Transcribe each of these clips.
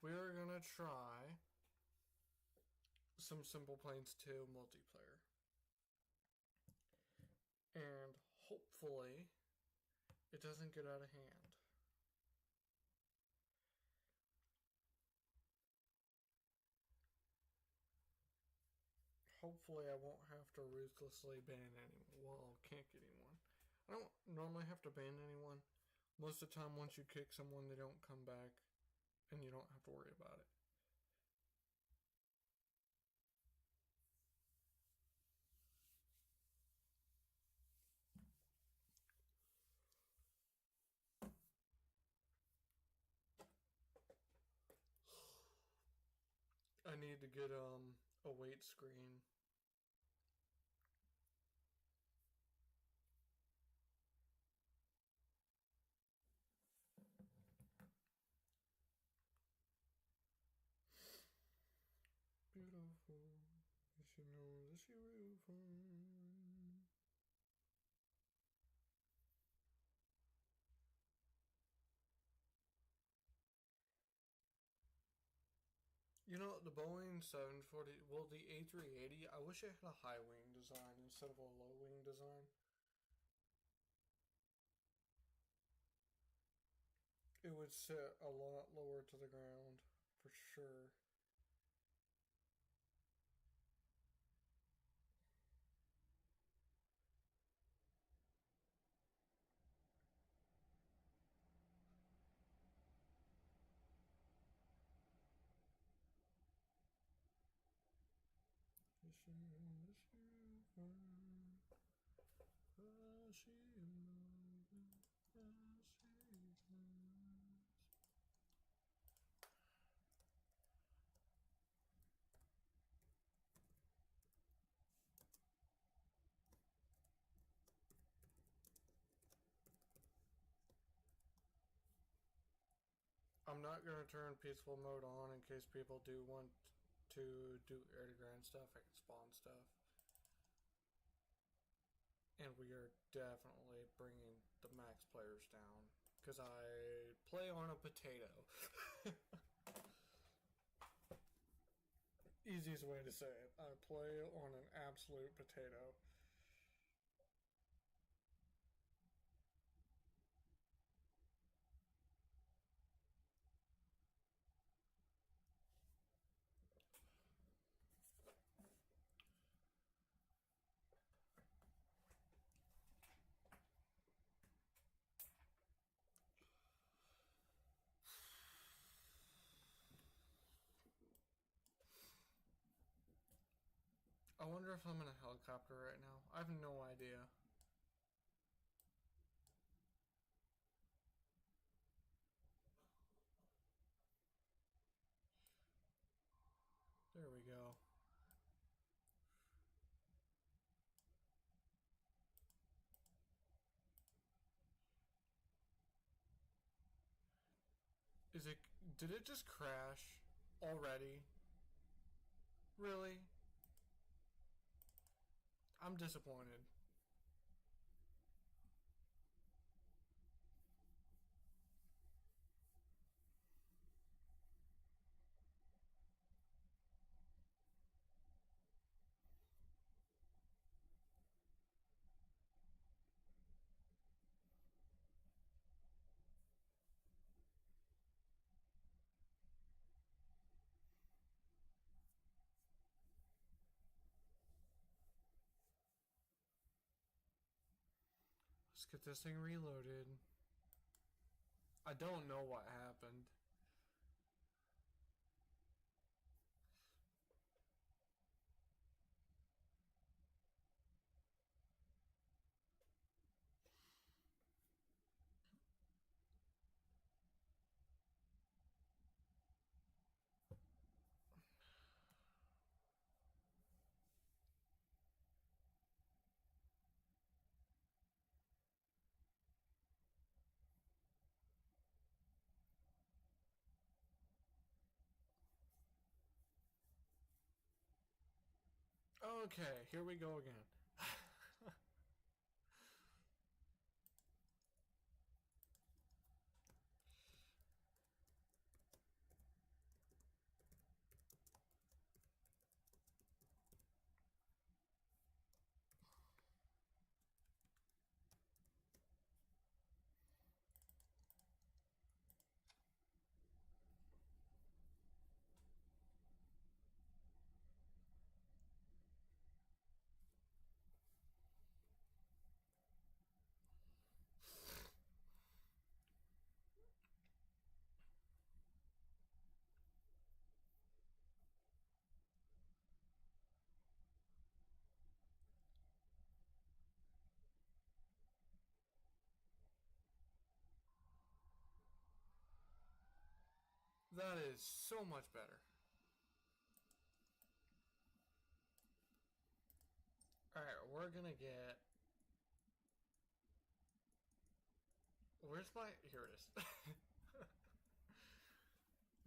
we're gonna try some Simpleplanes 2 multiplayer. And hopefully it doesn't get out of hand. Hopefully I won't have to ruthlessly ban anyone. Well, can't get anyone. I don't normally have to ban anyone. Most of the time, once you kick someone, they don't come back, and you don't have to worry about it. I need to get a weight screen. Beautiful, yes you know this you're beautiful. You know, the Boeing 740, well, the A380, I wish it had a high wing design instead of a low wing design. It would sit a lot lower to the ground, for sure. I'm not going to turn peaceful mode on in case people do want to do air to ground stuff. I can spawn stuff. And we are definitely bringing the max players down. Because I play on a potato. Easiest way to say it. I play on an absolute potato. I wonder if I'm in a helicopter right now. I have no idea. There we go. Is it... Did it just crash already? Really? I'm disappointed. Let's get this thing reloaded. I don't know what happened. Okay, here we go again. That is so much better. Alright, we're gonna get... Where's my... Here it is.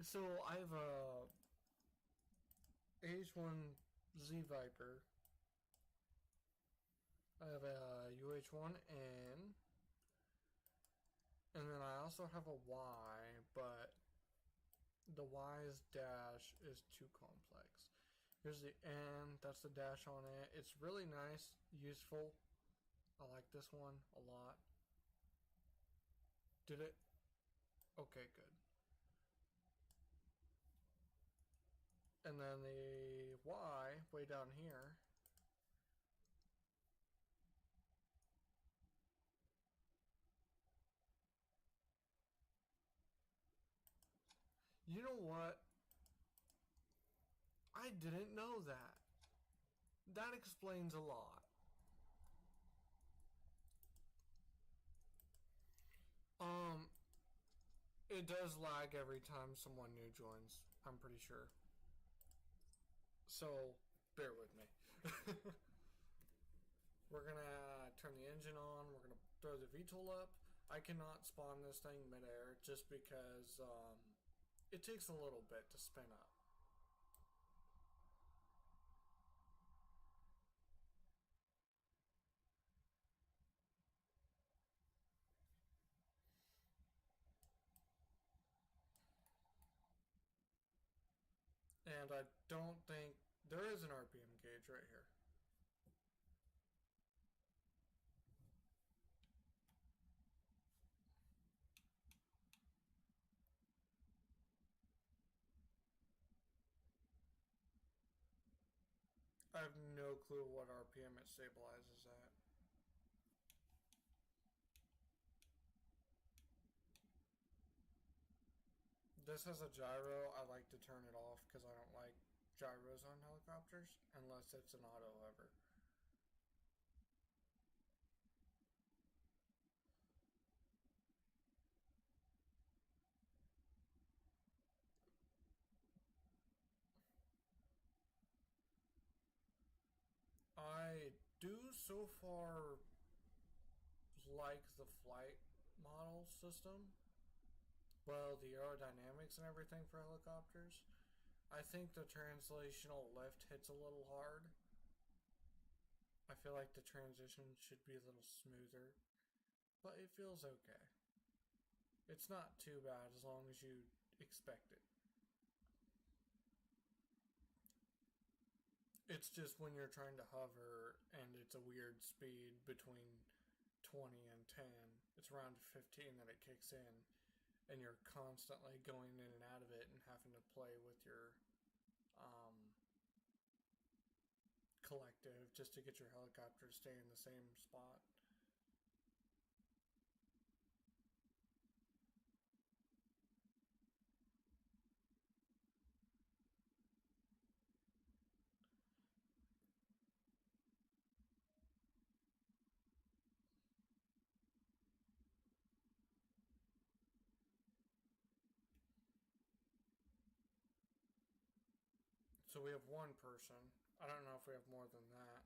So, I have a... H1Z Viper. I have a UH1N. And then I also have a Y, but the Y's dash is too complex. Here's the N, that's the dash on it. It's really nice, useful. I like this one a lot. Did it? Okay, good. And then the Y, way down here. You know what? I didn't know that. That explains a lot. It does lag every time someone new joins, I'm pretty sure. So, bear with me. We're gonna turn the engine on, we're gonna throw the VTOL up. I cannot spawn this thing midair just because it takes a little bit to spin up. And I don't think there is an RPM gauge right here. I have no clue what RPM it stabilizes at. This has a gyro. I like to turn it off because I don't like gyros on helicopters unless it's an auto hover. I do so far like the flight model system. Well, the aerodynamics and everything for helicopters. I think the translational lift hits a little hard. I feel like the transition should be a little smoother, but it feels okay. It's not too bad as long as you expect it. It's just when you're trying to hover and it's a weird speed between 20 and 10, it's around 15 that it kicks in, and you're constantly going in and out of it and having to play with your collective just to get your helicopter to stay in the same spot. So we have one person. I don't know if we have more than that.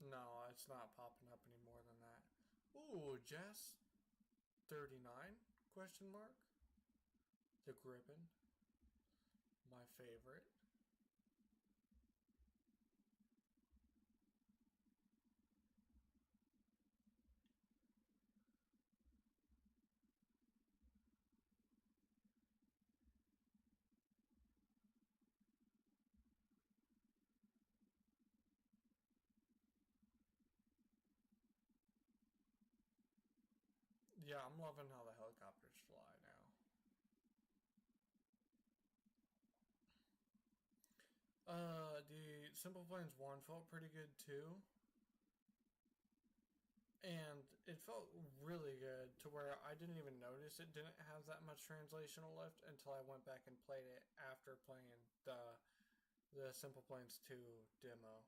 No, it's not popping up any more than that. Ooh, Jess 39 question mark. The Gribbon. My favorite. Yeah, I'm loving how the helicopters fly now. The Simpleplanes 1 felt pretty good too. And it felt really good to where I didn't even notice it didn't have that much translational lift until I went back and played it after playing the Simpleplanes 2 demo.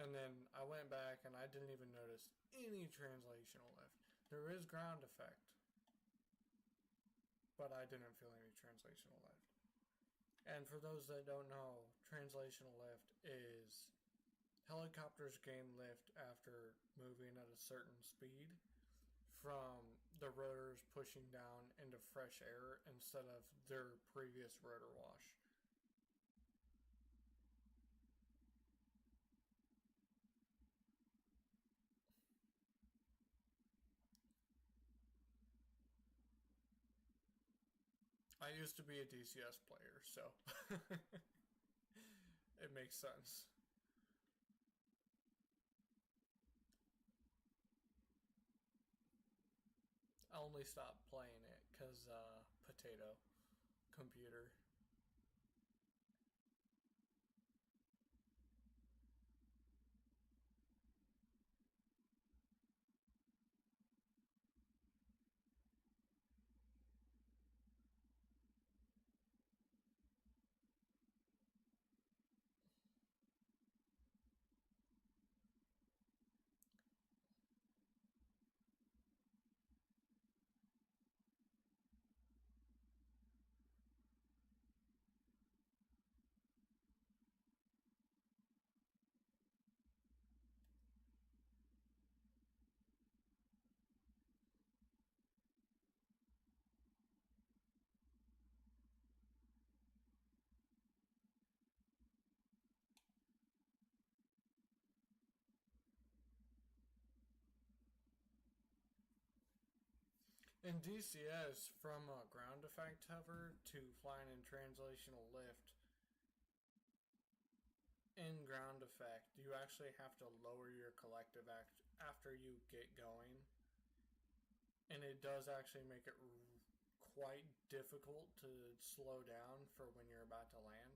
And then I went back and I didn't even notice any translational lift. There is ground effect, but I didn't feel any translational lift. And for those that don't know, translational lift is helicopters gain lift after moving at a certain speed from the rotors pushing down into fresh air instead of their previous rotor wash. I used to be a DCS player, so it makes sense. I only stopped playing it because potato computer. In DCS, from a ground effect hover to flying in translational lift, in ground effect, you actually have to lower your collective act after you get going. And it does actually make it quite difficult to slow down for when you're about to land.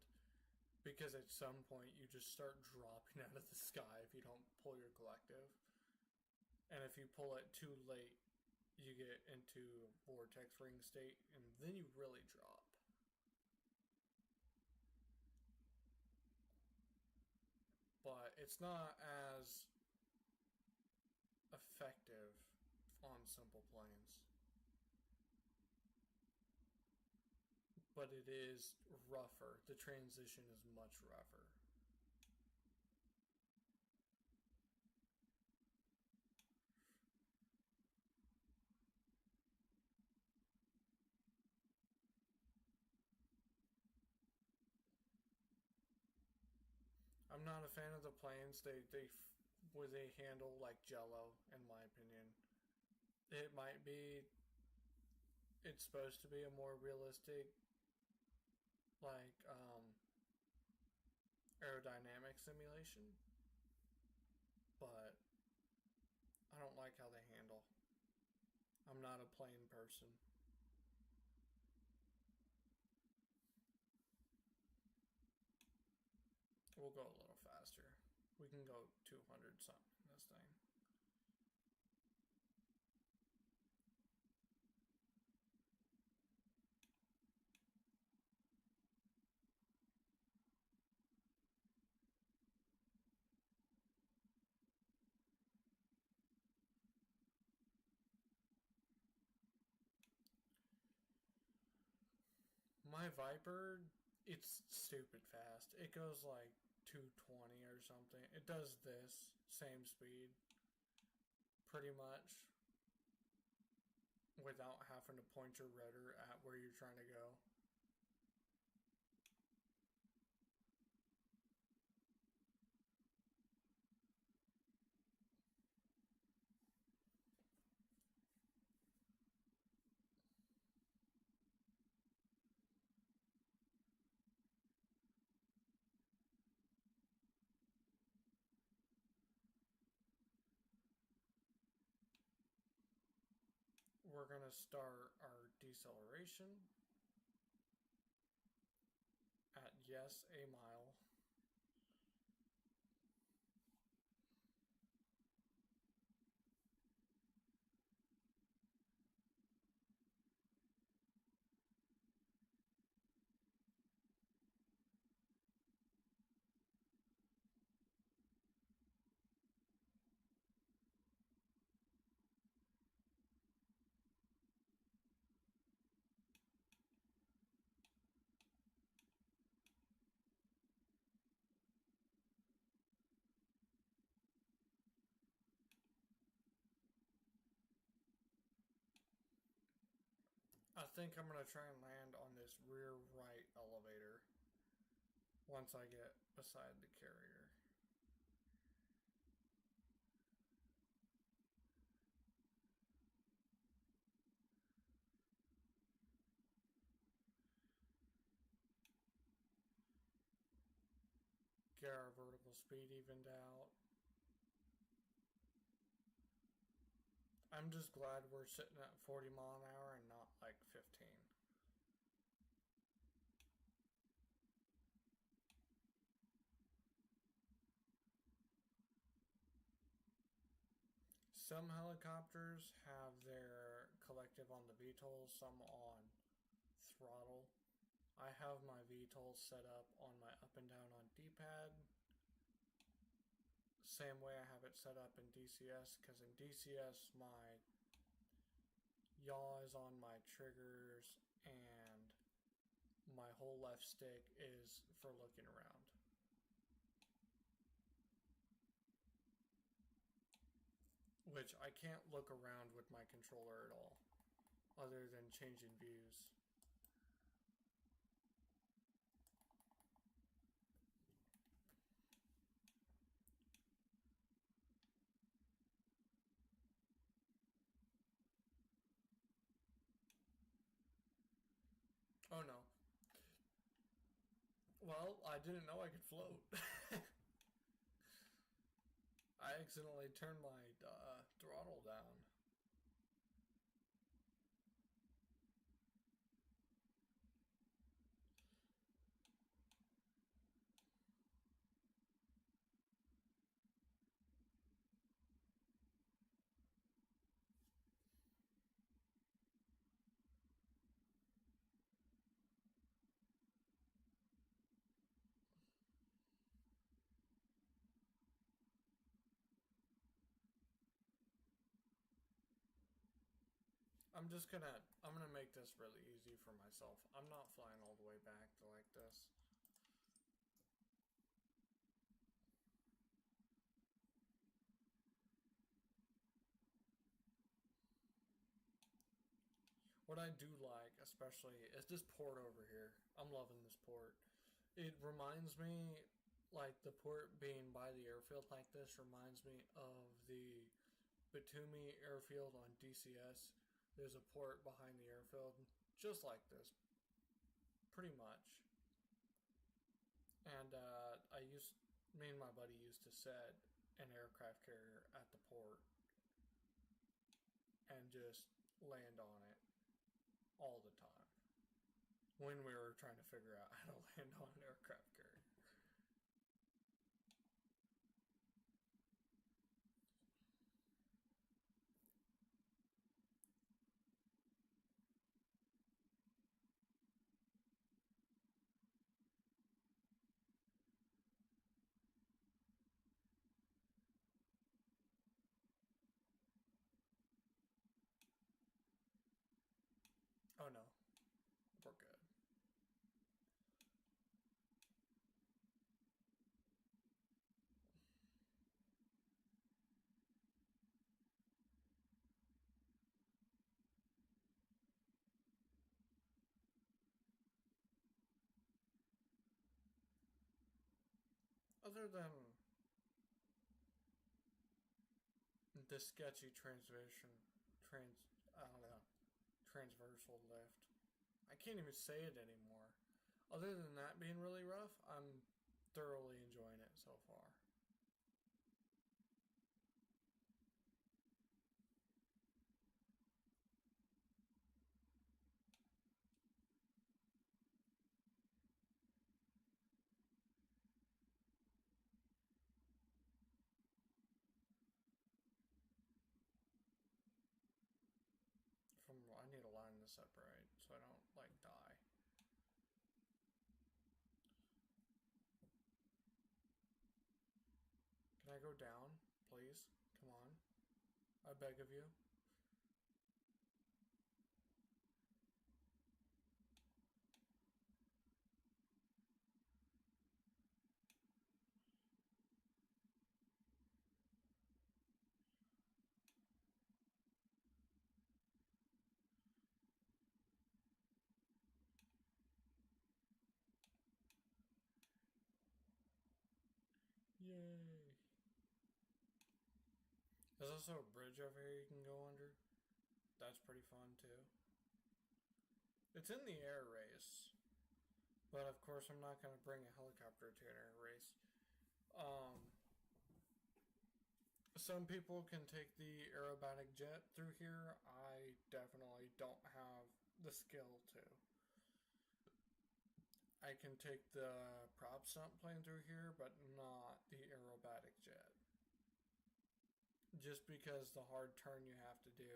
Because at some point you just start dropping out of the sky if you don't pull your collective. And if you pull it too late, you get into vortex ring state, and then you really drop. But it's not as effective on Simpleplanes. But it is rougher. The transition is much rougher. I'm not a fan of the planes. They handle like Jello, in my opinion. It might be. It's supposed to be a more realistic, like aerodynamic simulation, but I don't like how they handle. I'm not a plane person. We'll go a little faster. We can go 200 something in this thing. My Viper, it's stupid fast. It goes like 220 or something. It does this same speed pretty much without having to point your rotor at where you're trying to go. We're going to start our deceleration at yes, a mile. think I'm gonna try and land on this rear right elevator once I get beside the carrier. Get our vertical speed evened out. I'm just glad we're sitting at 40 mile an hour and not like 15. Some helicopters have their collective on the VTOL, some on throttle. I have my VTOL set up on my up and down on D-pad. Same way I have it set up in DCS, because in DCS my yaw is on my triggers and my whole left stick is for looking around. Which I can't look around with my controller at all, other than changing views. Oh no. Well, I didn't know I could float. I accidentally turned my throttle down. I'm gonna make this really easy for myself. I'm not flying all the way back to like this. What I do like, especially, is this port over here. I'm loving this port. It reminds me, like the port being by the airfield like this reminds me of the Batumi airfield on DCS. There's a port behind the airfield, just like this, pretty much. And me and my buddy used to set an aircraft carrier at the port and just land on it all the time when we were trying to figure out how to land on an aircraft carrier. Oh no, we're good. Other than the sketchy I don't know, transversal lift. I can't even say it anymore. Other than that being really rough, I'm thoroughly enjoying it so far. I need to line this up right so I don't like die. Can I go down, please? Come on. I beg of you. also a bridge over here you can go under. That's pretty fun too. It's in the air race. But of course I'm not going to bring a helicopter to an air race. Some people can take the aerobatic jet through here. I definitely don't have the skill to. I can take the prop stunt plane through here, but not the aerobatic jet. Just because the hard turn you have to do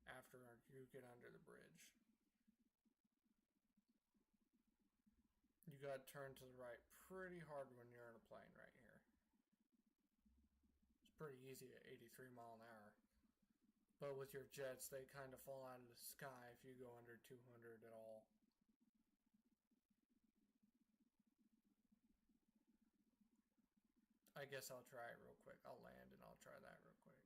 after you get under the bridge. You gotta turn to the right pretty hard when you're in a plane right here. It's pretty easy at 83 mile an hour. But with your jets, they kind of fall out of the sky if you go under 200 at all. I guess I'll try it real quick. I'll land and I'll try that real quick.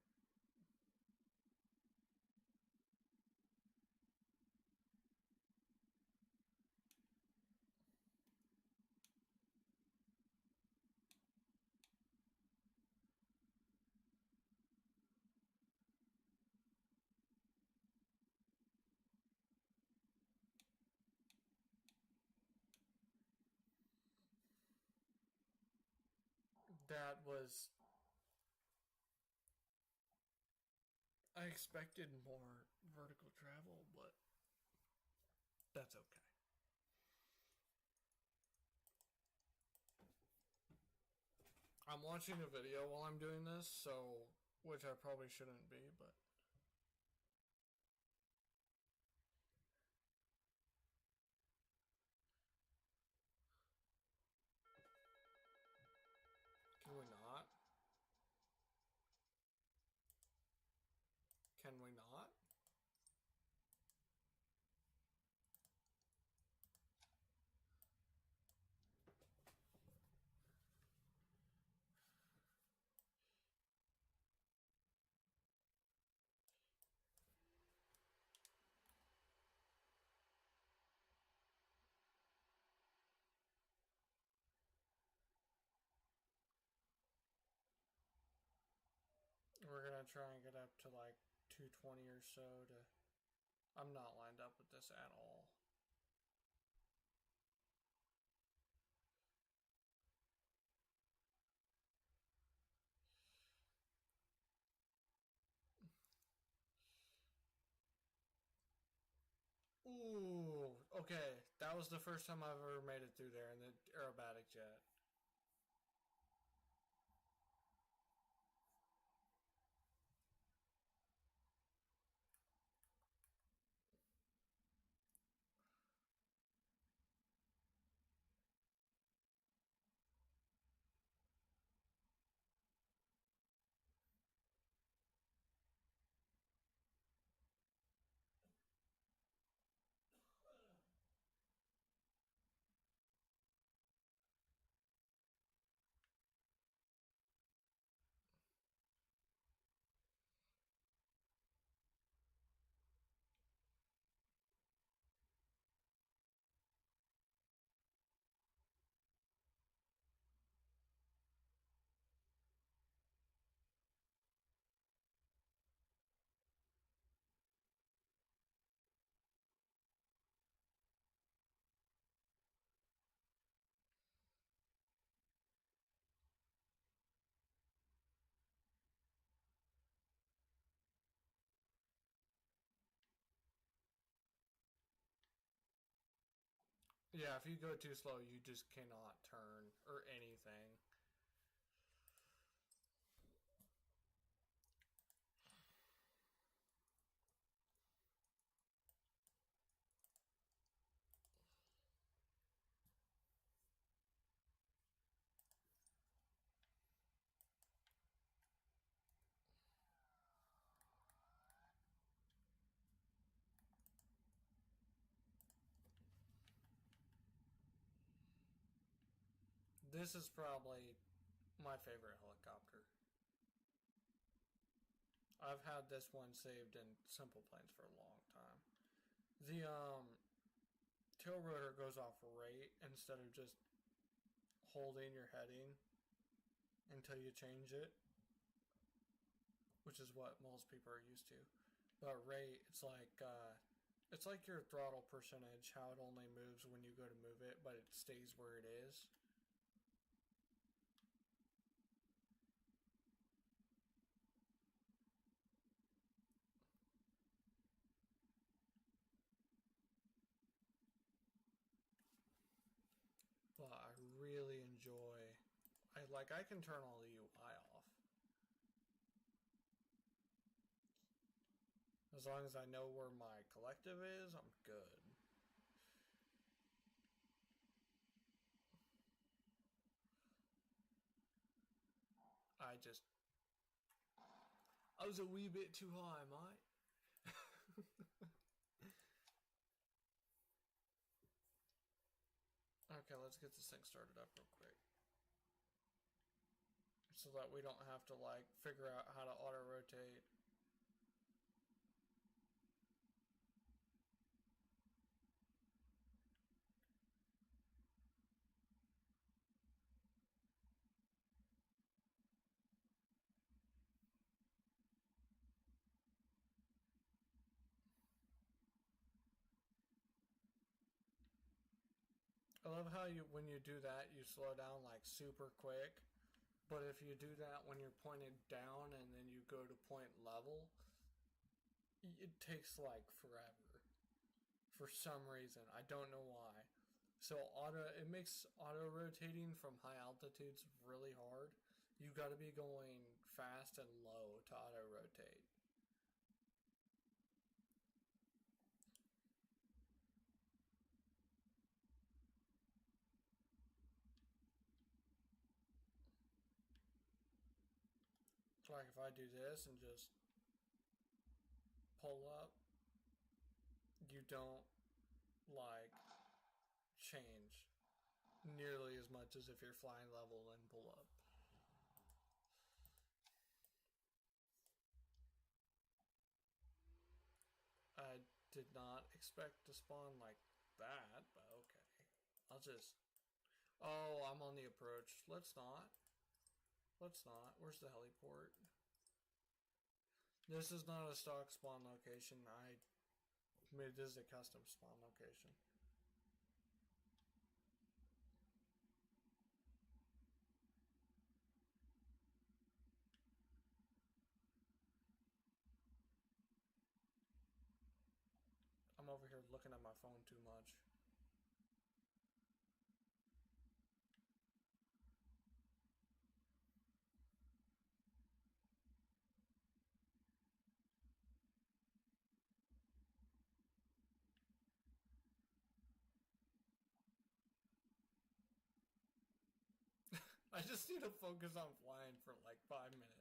That was... I expected more vertical travel, but that's okay. I'm watching a video while I'm doing this, so... which I probably shouldn't be, but... Can we not? Can we not? We're gonna try and get up to like 220 or so to... I'm not lined up with this at all. Ooh, okay. That was the first time I've ever made it through there in the aerobatic jet. Yeah, if you go too slow, you just cannot turn or anything. This is probably my favorite helicopter. I've had this one saved in Simpleplanes for a long time. The tail rotor goes off right instead of just holding your heading until you change it, which is what most people are used to. But rate, it's like your throttle percentage, how it only moves when you go to move it, but it stays where it is. But I really enjoy, I can turn all the UI off. As long as I know where my collective is, I'm good. I was a wee bit too high, mate. Okay, let's get this thing started up real quick. So that we don't have to figure out how to auto rotate. I love how when you do that, you slow down super quick. But if you do that when you're pointed down and then you go to point level, it takes forever. For some reason, I don't know why. So it makes auto rotating from high altitudes really hard. You got to be going fast and low to auto rotate. Like if I do this and just pull up, you don't change nearly as much as if you're flying level and pull up. I did not expect to spawn like that, but okay. I'll just... Oh, I'm on the approach. Let's not. Let's not. Where's the heliport? This is not a stock spawn location. This is a custom spawn location. I'm over here looking at my phone too much. I just need to focus on flying for 5 minutes.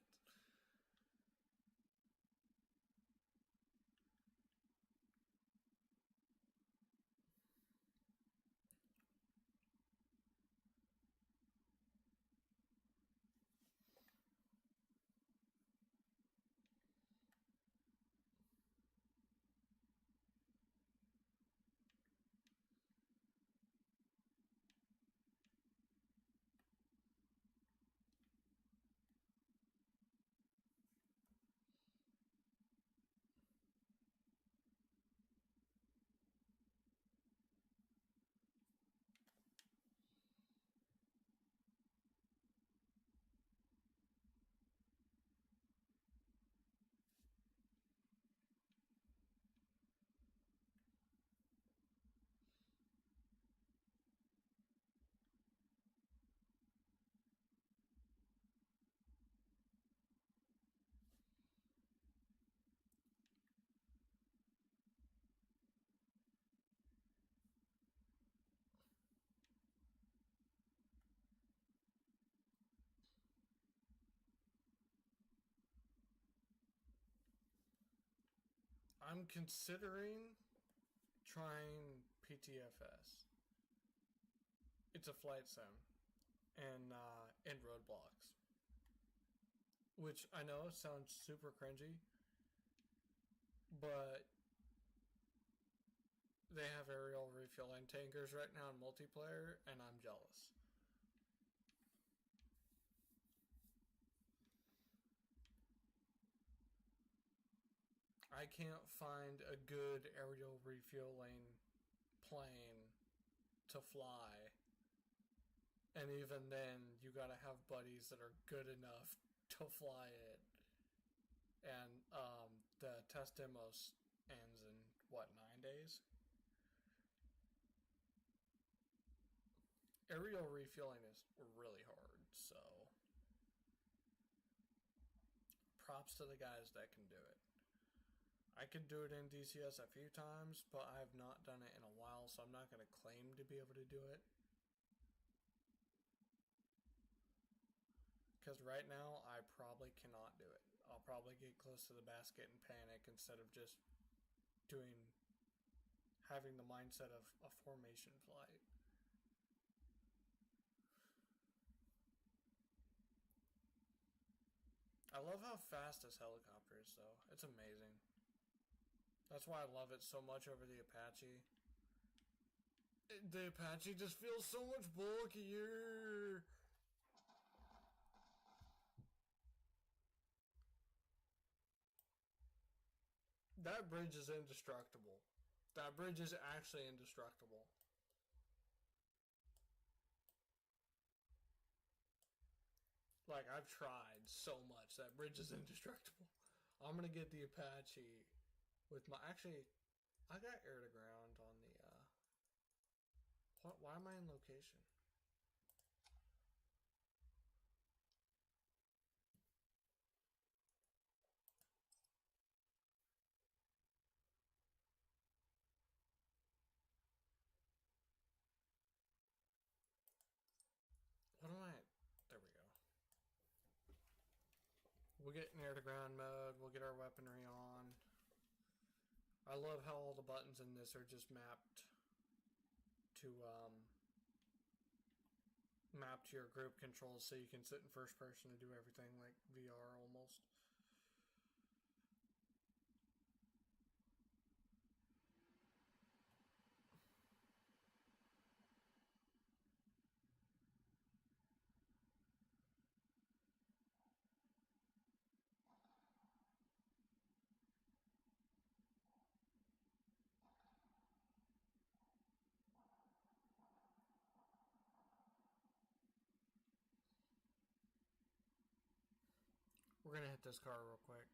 I'm considering trying PTFS. It's a flight sim and roadblocks, which I know sounds super cringy, but they have aerial refueling tankers right now in multiplayer, and I'm jealous. I can't find a good aerial refueling plane to fly. And even then, you gotta have buddies that are good enough to fly it. And the test demos ends in, what, 9 days? Aerial refueling is really hard, so props to the guys that can do it. I could do it in DCS a few times, but I have not done it in a while, so I'm not going to claim to be able to do it. Because right now, I probably cannot do it. I'll probably get close to the basket and panic instead of just having the mindset of a formation flight. I love how fast this helicopter is, though. It's amazing. That's why I love it so much over the Apache. The Apache just feels so much bulkier. That bridge is indestructible. That bridge is actually indestructible. Like, I've tried so much. That bridge is indestructible. I'm gonna get the Apache with my... Actually, I got air to ground on the... Why am I in location? What am I... There we go. We'll get in air to ground mode. We'll get our weaponry on. I love how all the buttons in this are just mapped to your group controls, so you can sit in first person and do everything like VR almost. We're gonna hit this car real quick.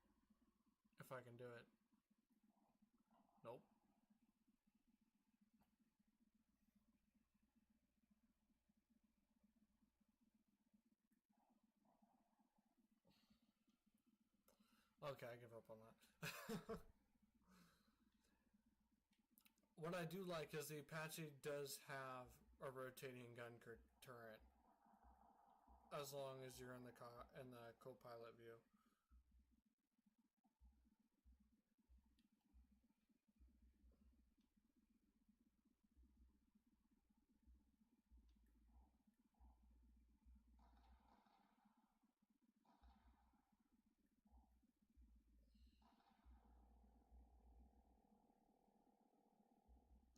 If I can do it. Nope. Okay, I give up on that. What I do like is the Apache does have a rotating gun turret. As long as you're in the co-pilot view.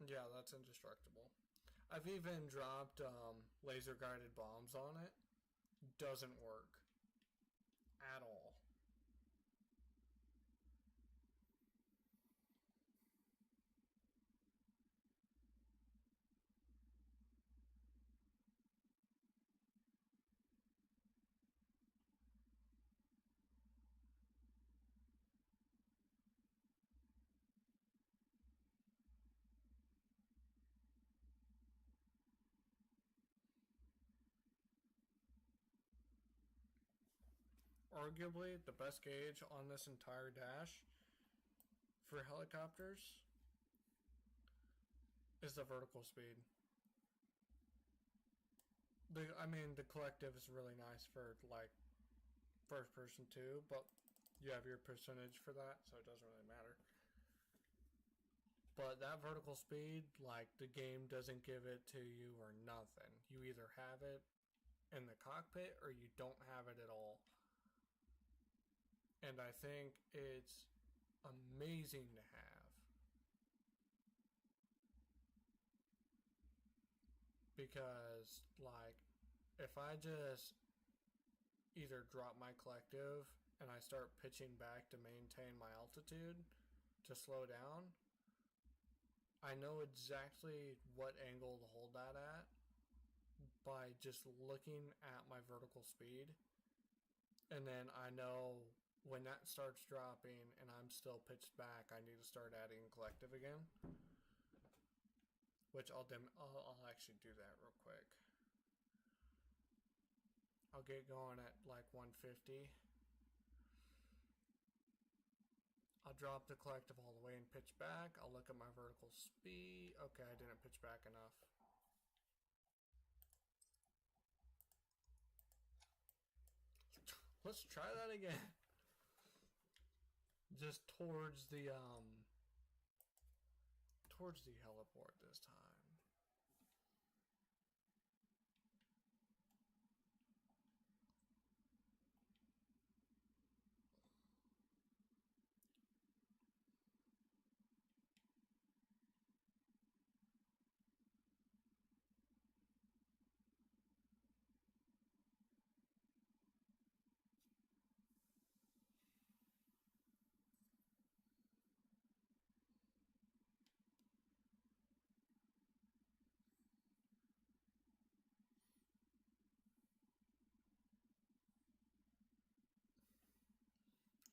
Yeah, that's indestructible. I've even dropped laser guided bombs on it. Doesn't work at all. Arguably, the best gauge on this entire dash for helicopters is the vertical speed. The collective is really nice for, like, first person too, but you have your percentage for that, so it doesn't really matter. But that vertical speed, like, the game doesn't give it to you or nothing. You either have it in the cockpit or you don't have it at all. And I think it's amazing to have. Because, like, if I just either drop my collective and I start pitching back to maintain my altitude, to slow down, I know exactly what angle to hold that at by just looking at my vertical speed. And then I know when that starts dropping and I'm still pitched back, I need to start adding collective again. Which I'll actually do that real quick. I'll get going at like 150. I'll drop the collective all the way and pitch back. I'll look at my vertical speed. Okay, I didn't pitch back enough. Let's try that again. Just towards the heliport this time.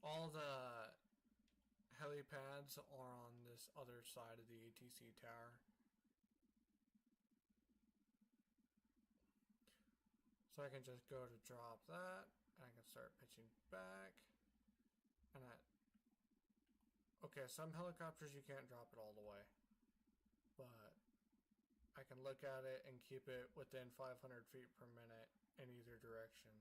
All the helipads are on this other side of the ATC tower. So I can just go to drop that, and I can start pitching back. And okay, some helicopters you can't drop it all the way. But I can look at it and keep it within 500 feet per minute in either direction.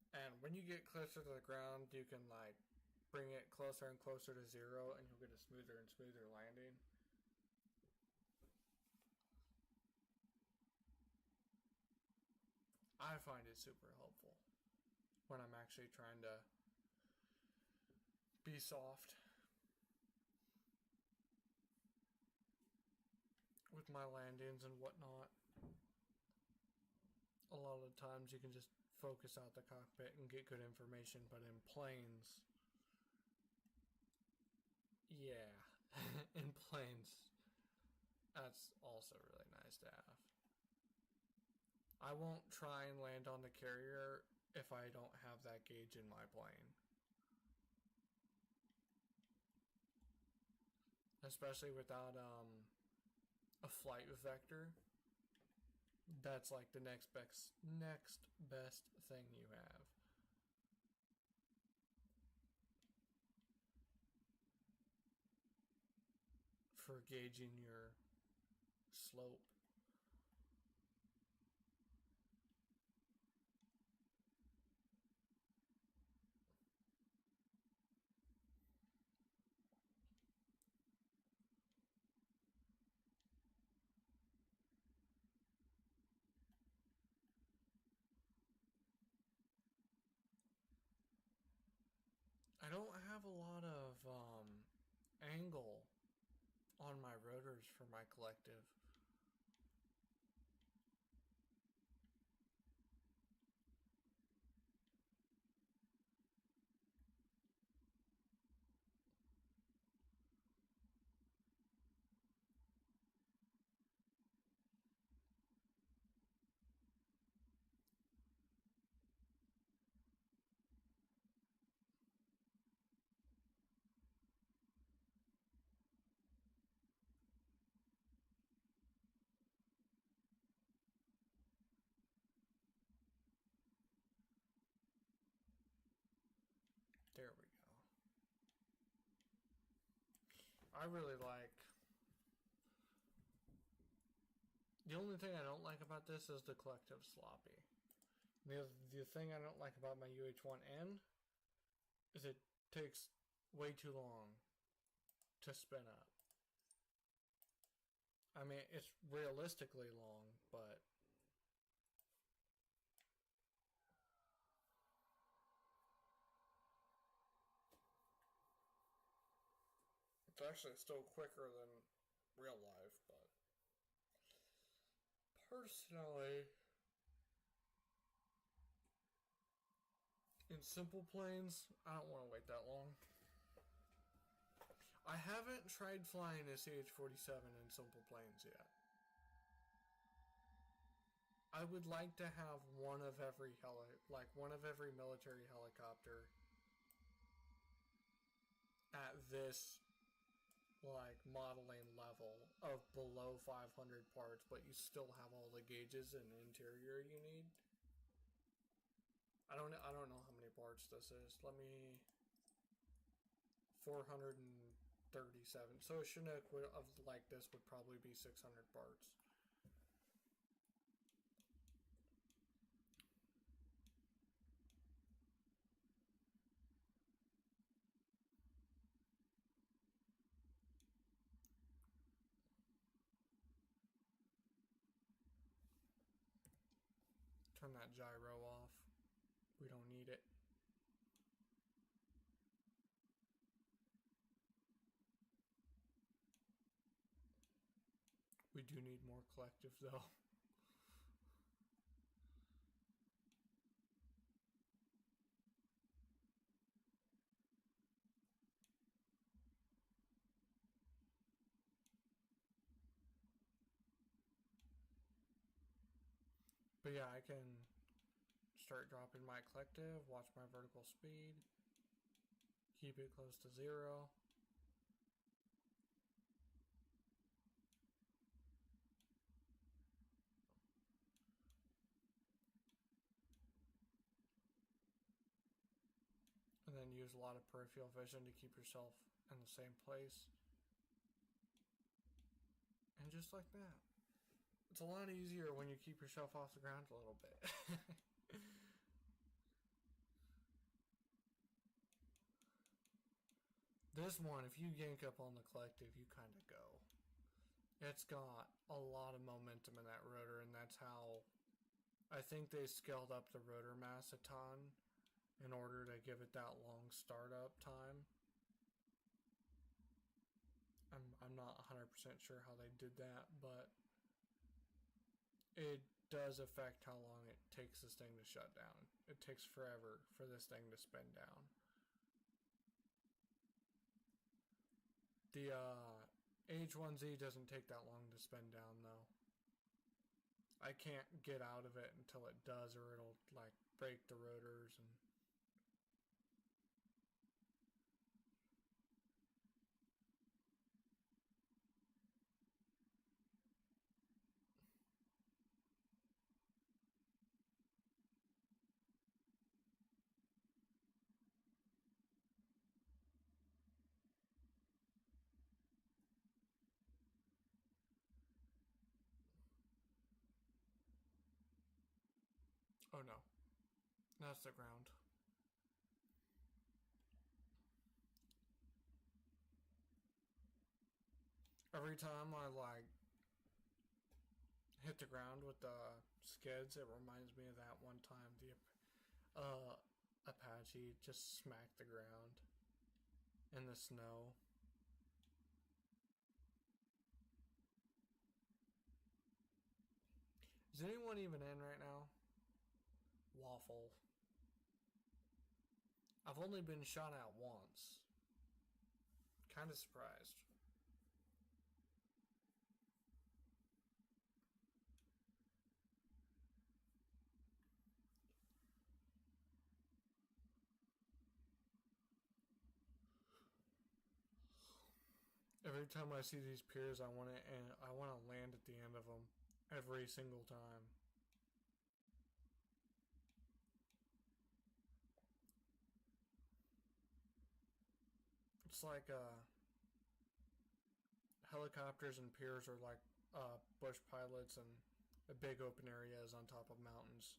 And when you get closer to the ground, you can like bring it closer and closer to zero, and you'll get a smoother and smoother landing. I find it super helpful when I'm actually trying to be soft with my landings and whatnot. A lot of the times you can just focus out the cockpit and get good information, but in planes, yeah, in planes, that's also really nice to have. I won't try and land on the carrier if I don't have that gauge in my plane. Especially without a flight vector. That's like the next best thing you have. For gauging your slope. I don't have a lot of angle on my rotors for my collective. There we go. I really like... The only thing I don't like about this is the collective sloppy. The thing I don't like about my UH-1N is it takes way too long to spin up. I mean, it's realistically long, but... It's actually still quicker than real life, but... Personally, in Simpleplanes, I don't want to wait that long. I haven't tried flying a CH-47 in Simpleplanes yet. I would like to have one of every military helicopter at this modeling level of below 500 parts, but you still have all the gauges and interior you need. I don't know how many parts this is. 437. So a Chinook like this would probably be 600 parts. Turn that gyro off. We don't need it. We do need more collective though. But yeah, I can start dropping my collective, watch my vertical speed, keep it close to 0. And then use a lot of peripheral vision to keep yourself in the same place. And just like that. It's a lot easier when you keep yourself off the ground a little bit. This one, if you yank up on the collective, you kind of go. It's got a lot of momentum in that rotor, and that's how I think they scaled up the rotor mass a ton in order to give it that long startup time. I'm not 100% sure how they did that, but it does affect how long it takes this thing to shut down. It takes forever for this thing to spin down. The H1Z doesn't take that long to spin down though. I can't get out of it until it does, or it'll break the rotors and oh no, that's the ground. Every time I hit the ground with the skids, it reminds me of that one time the Apache just smacked the ground in the snow. Is anyone even in right now? Waffle. I've only been shot at once. Kind of surprised. Every time I see these piers, I want to land at the end of them every single time. It's like helicopters and piers are like bush pilots and big open areas on top of mountains.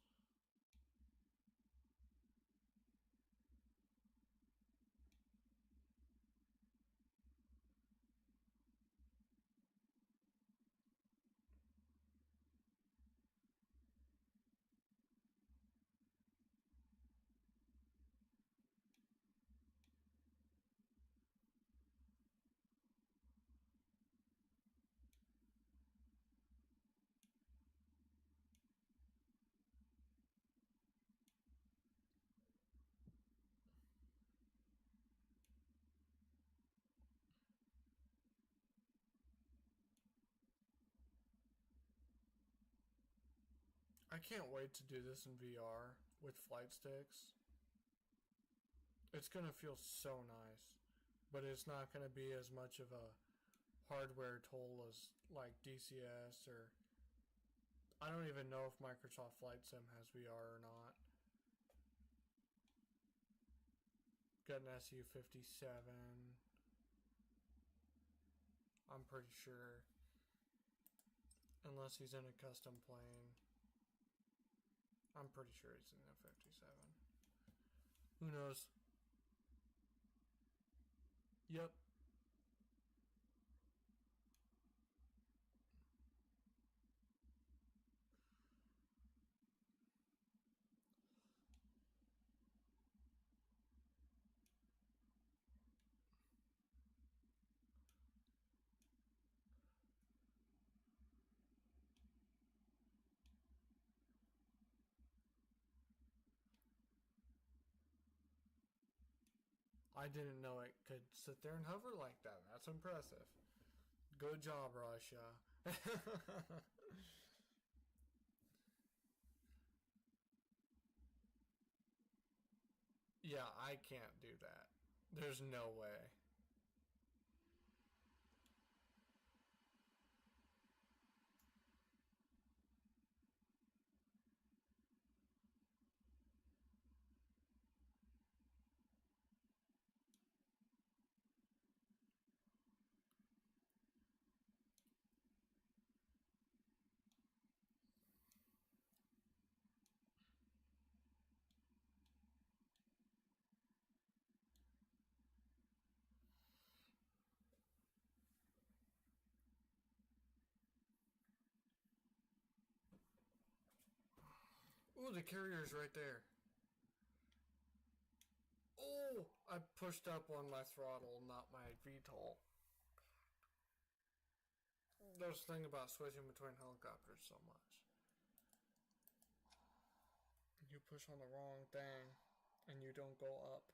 I can't wait to do this in VR with flight sticks. It's gonna feel so nice, but it's not gonna be as much of a hardware toll as like DCS or I don't even know if Microsoft Flight Sim has VR or not. Got an SU-57. I'm pretty sure. Unless he's in a custom plane. I'm pretty sure he's in a 57. Who knows? Yep. I didn't know it could sit there and hover like that. That's impressive. Good job, Russia. Yeah, I can't do that. There's no way. Ooh, the carrier's right there. Oh, I pushed up on my throttle, not my VTOL. There's the thing about switching between helicopters so much. You push on the wrong thing, and you don't go up.